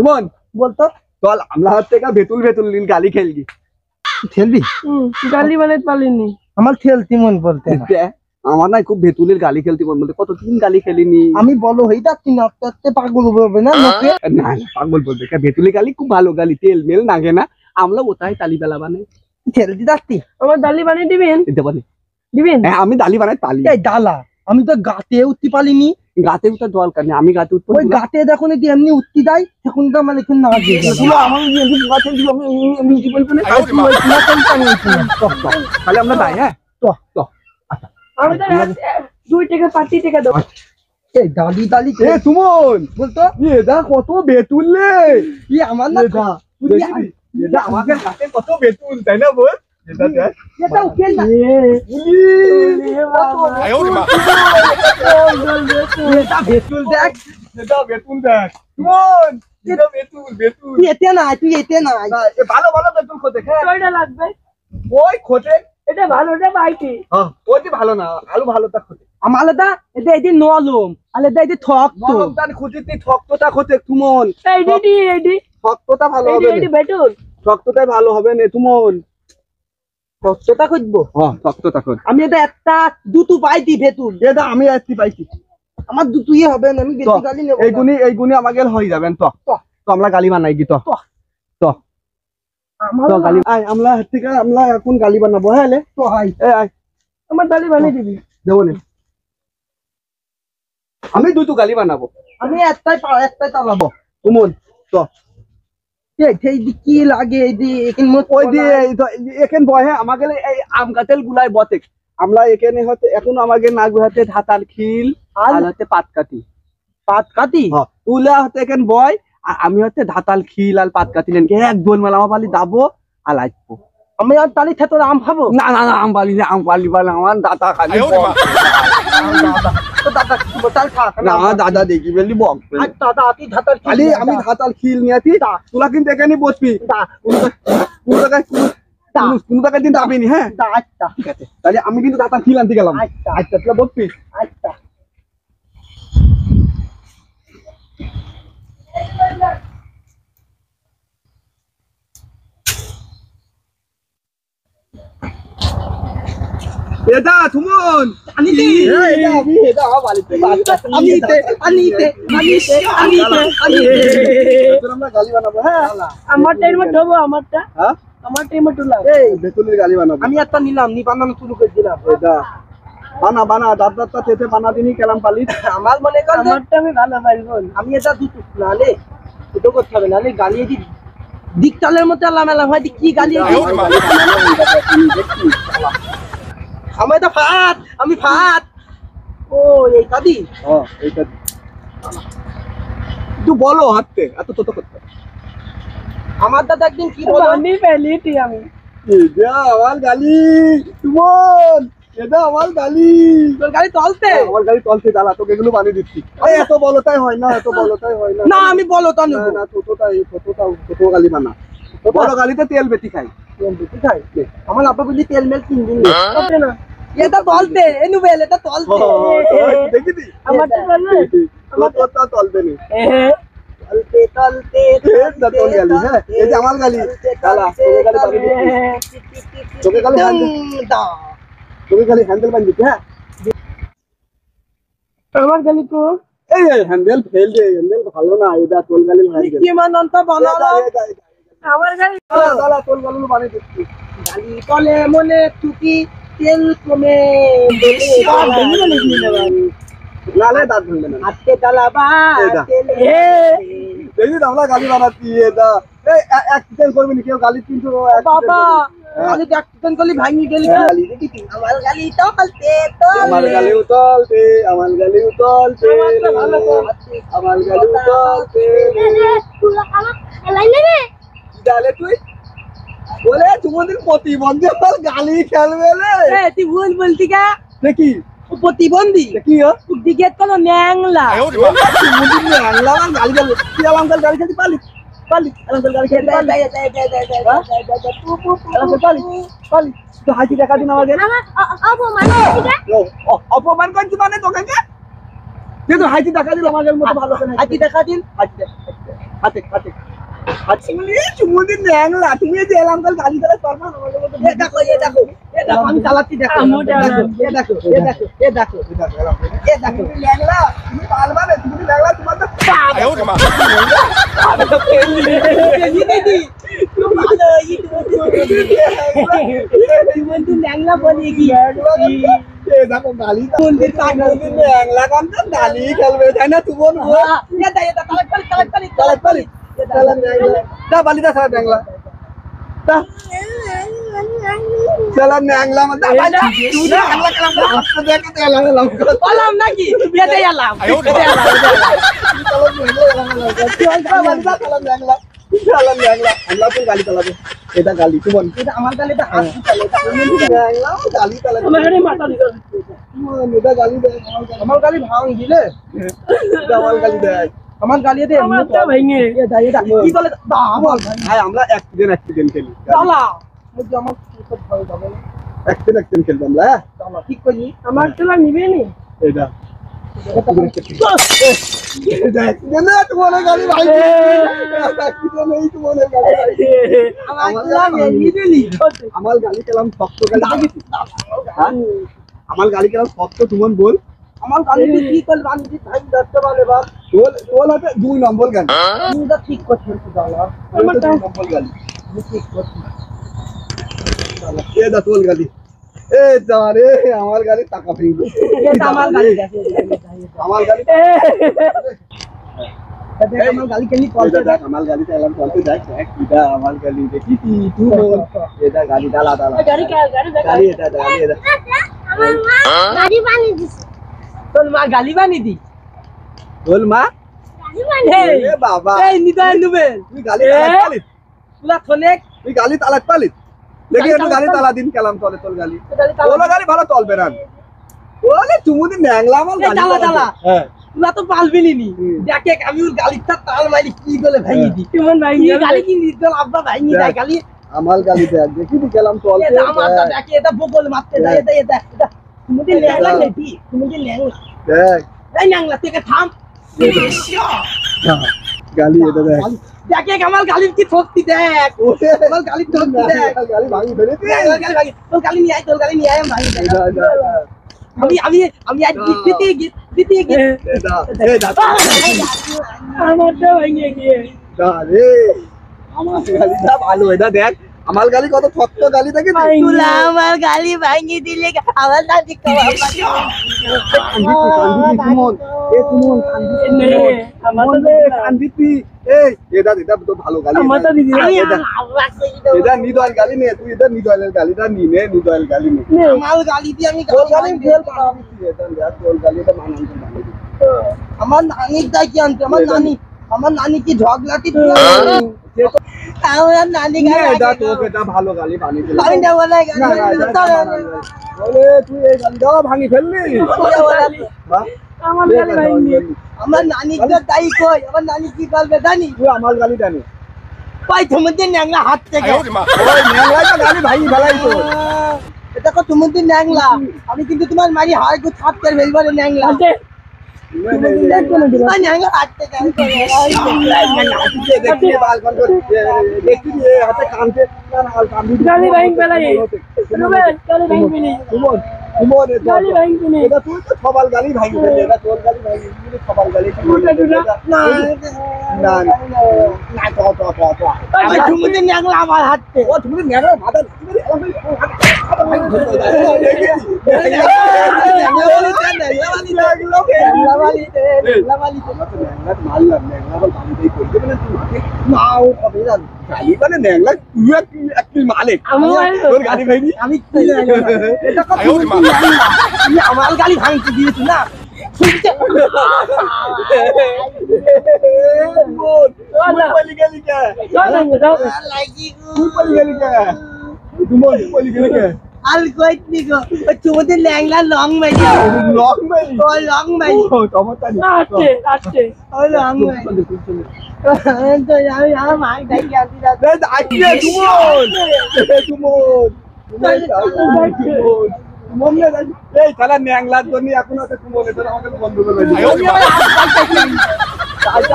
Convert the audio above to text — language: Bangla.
সুমন বলতো চল আমরা থেকে ভেতুল ভেতুল গালি খেলবি। খেলবি? গালি বানাতে পারিনি আমার খেলতে মন বলতে আমার না খুব ভেতুলের গালি খেলতে মন বলতে, কতদিন গালি খেলিনি। আমি বলো হই যাচ্ছি না, আস্তে পাগল বলবে না লোকে। না পাগল বলবে, ভেতুলের গালি খুব ভালো গালি, তেল মেল নাগে না। আমরা ওটাই তালি বেলা বানাই। খেলতে যাচ্ছি, আমার দালি বানিয়ে দিবেন? দিবেন? হ্যাঁ আমি দালি বানাই পালি। এই ডালা আমি তো গাতে উঠতে পারিনি। গাতে উঠার দরকার নেই, আমি গাতে উঠবো। ওই গাতে যখন এমনি উঠতে যাই তখন তো আমার এখানে না গিয়ে তাহলে আমরা যাই। হ্যাঁ আমি তো 2 টাকা 5 টাকা দাও। এই দালি দালি সুমন বলতো এটা কত বেতুল রে। আমার না এটা আমাদের গাতে কত বেতুল, তাই না বল? এটা দেখ এটাও খেল না। এটা বেতুল দেখ, এটা বেতুল দেখ সুমন, এটা বেতুল বেতুল। তুই এতে না, তুই এতে না। ভালো ভালো বেতুল খোঁজে। কয়টা লাগবে? ওই খোঁজে এটা ভালোটা বাইটি। হ্যাঁ ওই যে ভালো না, আলু ভালোটা খোঁজে। আমার আলাদা এটা এই যে নলম, আলাদা এই যে ঠক তো নরমদান খুঁজিতে ঠকতোটা খোঁজে সুমন। এইডি ঠকতোটা ভালো হবে এইডি বেটুল। ঠকতোটাই ভালো হবে না সুমন। ঠকটা খুঁজবো। হ্যাঁ ঠকতোটা খোঁজ। আমি এটা একটা দুটো পাইছি ভেতুল, এটা আমি আসতে পাইছি। আমার দুটোই হবে না, আমি বেশি গালি নেব। এইগুনি আমাকে হয়ে যাবেন। তো তো আমরা গালি বানাই কি? তো তো তো গালি আমরা থেকে আমরা এখন গালি বানাবো। হ্যাঁ লে তো হাই আমার দালি বানিয়ে দিবি? দেবো না, আমি দুটো গালি বানাবো। আমি একটাই চালাবো। সুমন তো কি লাগে ওই দিয়ে এখান বয়। হ্যাঁ আমাকে এই আম গাছের গুলাই বতে আমরা এখানে হচ্ছে এখন আমাকে না গুহাতে ধাতার খিল আর হচ্ছে পাতকাতি তুলা হচ্ছে এখান বয়। আমি হচ্ছে ধাতাল খিল আর পাতকাতি নেন এক দোল মেলা আমার পালি দাবো আর আসবো। আমি আর তালি খেতে আম খাবো না না না আম পালি না, আম পালি পালে আমার দাদা খালি দাদা দেখি বলি বক খালি আমি ধাতাল খিল নিয়েছি। তোলা কিন্তু এখানে বসবি, কোনো টাকা দিন যাবিনি। হ্যাঁ ঠিক আছে, তাহলে আমি কিন্তু দাতাল খিল আনতে গেলাম। আচ্ছা তাহলে বসবি। এটা সুমন আনিতে গালি বানাবো। হ্যাঁ আমার টাইমে ঠবো আমারটা। হ্যাঁ আমার টাইমে টুলা বেতুলের গালি বানাবো। আমি একটা নিলাম, নি বানানো শুরু করে দিলাম। এটা বানা দাদা তেতে বানা দিনি কেলাম পালি। আমার মনে কর আমারটা আমি ভালো পারবো। আমি এটা দুটো নালে দুটো করতে হবে, নালে গালি এদি দিকতালের মধ্যে আলাম এলাম হয় কি গালি। আমার এটা ফাত, আমি ফাত। ও এই কাদি এইটা তুই বলো হাঁটতে এত তো করতে। আমার দাদা একদিন কি বলো, আমি পেলিটি আমি এটা আমার গালি সুমন, এটা আমার গালি। তোর গাড়ি চলতে? আমার গাড়ি চলছে, দাঁড়া তোকে এগুলো বানিয়ে দিচ্ছি। এত বলতাই হয় না, এত বলতাই হয় না। না আমি বলো তা না না ছোট গালি বানা। বড় গালিতে তেল বেশি খাই। বেশি খাই? আমার আব্বা বলি তেল মেল কিনবি না। এটা চলতে এনুবেল, এটা চলতে দেখিদি আমারটা বলবে? আমার কথা চলবে না। চলতে চলতে তোর গালি। হ্যাঁ এই যে আমার গালি, দাঁড়া তোকে গালি বানিয়ে দিচ্ছি। তোকে গালি হ্যান্ডেল বানিয়ে দিচ্ছি। হ্যাঁ আমার গালি তো এই হ্যান্ডেল ফেল দে, হ্যান্ডেল ভালো না। এটা তোর গালি হ্যান্ডেল কি মানন্ত বানালো আমার গালি দাঁড়া তোর গালি বানিয়ে দিচ্ছি। গালি তলে মনে টুকি তেল কমে নালে দাঁত ভাঙবে না। আজকে জ্বালাবা তেলে দেখি আমরা গালি বানাচ্ছি। এটা অ্যাক্সিডেন্ট করবি না কেউ গালি, কিন্তু বাবা গালি অ্যাক্সিডেন্ট করলি ভাঙি গেলি গালি দেখি। আমার গালি চলতে আমার গালি উতলতে, আমার গালি উতলতে, আমার গালি উতলতে। ডালে তুই বলে তোমাদের প্রতিবন্ধী আমার গালি খেলবে রে। তুই ভুল বলতি কা দেখি প্রতিবন্ধী কি দিকে কোনো ন্যাংলা গালি গেল তুই আমার গালি খেলতে পারলি পারলি গালি খেলতে পারলি তো হাসি দেখা দিন আমাকে। অপমান করছি মানে তোকে যেহেতু হাইতি দেখা দিল আমাদের মতো ভালো করে হাতি দেখা দিন। হাতে হাতে হাতে হাতে চুমুদিন ন্যাংলা তুমি যে এলাম কাল গালি গালাজ পারবা না আমাদের মতো এ দেখো এ দেখো এ দেখো আমি চালাচ্ছি দেখো আমিও চালাচ্ছি। এ দেখো এ দেখো এ দেখো এ দেখো তুমি ন্যাংলা তুমি পারবা না তুমি ন্যাংলা তোমার তো দিদি তুই ভালো ই তুই ল্যাংলা বলি কি দেখো গালি মন্দির ন্যাংলা কাম তো গালি খেলবে তাই না তুমি বলবো এ দা তালাক পালি চালাক পালি চালাক ন্যাংলা দা বালিদা চালাক ন্যাংলা দা চালাক ন্যাংলা মানে দা বালি তুমি ন্যাংলা কাম তো দেখে তো ন্যাংলা বললাম নাকি এটাই আলাম আমরা তো গালি চালাবো এটা গালি তোমার এটা আমার গালে তো হাত চালে গালি চালাবো আমার গাড়ি মাথা দিতে এটা গালি দেয় আমার গালি ভাঙ দিলে আমার গালি দেয় আমার গালি দে আমারটা ভেঙে এটা কি বলে দা আমার ভাই আমরা অ্যাক্সিডেন্ট খেলি চালা মুঝে আমার খুব ভয় যাবে অ্যাক্সিডেন্ট খেলতাম না চালা ঠিক করি আমার তোলা নিবে নি এটা না তোমার গালি ভাই অ্যাক্সিডেন্ট নেই তোমার গালি আমার তোলা নিয়ে দিলি আমার গালি খেলাম শক্ত গালি আমার গালি খেলাম শক্ত তোমার বল আমার গালি দিয়ে কি করব আমি কি ভাই দত্ত বলে বাপ তোর তোর হাতে 2 নম্বর গালি তুমি তো ঠিক করছিস চালা আমার 2 নম্বর গালি আমি ঠিক করছি এ দা তোর গালি এ যা রে আমার গালি টাকা ফেলবে এটা আমার গালি দেখে আমার গালি এটা আমার গালি কেলি কলতে দেখ আমার গালিতে এলাম কলতে দেখ দেখ এটা আমার গালি দেখি তুই বল এটা গালি ডালা ডালা গাড়ি গাড়ি গালি এটা গালি এটা আমার মা গাড়ি বানিয়ে দিছে তোর মা গালি বানি দি বল মা গাড়ি বানিয়ে এ বাবা এই নিদায় নুবে তুই গালি তালাক পালি তুলা থনেক তুই গালি তালাক পালি দেখি একটু গালি তালা দিন কেলাম তলে তোর গালি গালি তোর গালি ভালো তলবে না ওলে তুমি ন্যাংলা আমার গালি ডালা ডালা হ্যাঁ তুলা তো পালবি নি দেখে আমি ওর গালিটা তাল মারি কি বলে ভাঙি দি কেমন ভাই কি গালি কি নিদল আব্বা ভাঙি দেয় গালি আমার গালি দেখ দেখি তুই কেলাম তলতে এটা আমারটা দেখে এটা বকল মারতে যায় এটা তুমি যে ল্যাংলা নেটি তুমি যে ল্যাংলা দেখ এই ল্যাংলা থেকে থাম গালি এটা দেখ দেখে আমার গালির কি শক্তি দেখ আমার গালির শক্তি দেখ গালি ভাঙি ফেলে গালি ভাঙি তোর গালি নিয়ে আয় তোর গালি নিয়ে আয় আমি ভাঙি দেখ। আমি আমি আমি আজ দিতে আমারটা ভেঙে গিয়ে আমার গালিটা ভালো এটা দেখ আমার গালি কত শক্ত গালি থাকে তুলা আমার গালি ভাঙি দিলে আমার দাদি ভালো গালি আমারটা দিদি এটা নিদয়ের গালি নে তুই এটা নিদয়ের গালিটা নি নে নিদয়ের গালি নে আমার গালি দিয়ে আমি তোর গালি গালি ফেল পাবি এটা দেখ তোর গালিটা মানান আমার নানির দাই কি আনতে আমার নানি কি ঝগড়াটি তুলা আমার নানি এটা তোকে এটা ভালো গালি বানিয়ে দিল গালি না বলে না না এটা বলে তুই এই গালিটা ভাঙি ফেললি বাহ আমার গাড়ি ভেঙে আমার নানি তো তাই কই আমার নানি কি করবে জানি তুই আমার গালিটা নে পাই তোমাদের ন্যাংলা হাত থেকে ওই ন্যাংলাটা গালি ভাঙি ফেলাই তো এটা কো তোমাদের ন্যাংলা আমি কিন্তু তোমার মারি হাড় কো ছাপ করে বেলবারে ন্যাংলা আছে তোমার ন্যাংলা হাত থেকে দেখি বাল কন্ট্রোল দেখি হাতে কানতে গাড়ি ভেঙে ফেলাই গাড়ি ভেঙে ফেলি সুমন সুমন গাড়ি ভেঙে ফেলি এটা তুই তো সবার গালি ভাঙি ফেলে এটা তোর গালি ভাঙি ফেলে সবার গালি না না না তো আমি তোমাদের ন্যাংলা আমার হাত থেকে ও তুমি ন্যাংলা মাথা আমার গালি ভাঙতে দিয়েছি না আল কইনি গো তোমাদের ল্যাংলা লং মাইয়া লং মাই আসছে আসছে ও লং মাই তো আমি আমার মাই দেখি আছি মনে যায় এই শালা ন্যাংলার জন্য এখন আছে মনে ধর আমাকে বন্ধ করে দিয়েছে। আমি আবার হাত পাইতেছি। আচ্ছা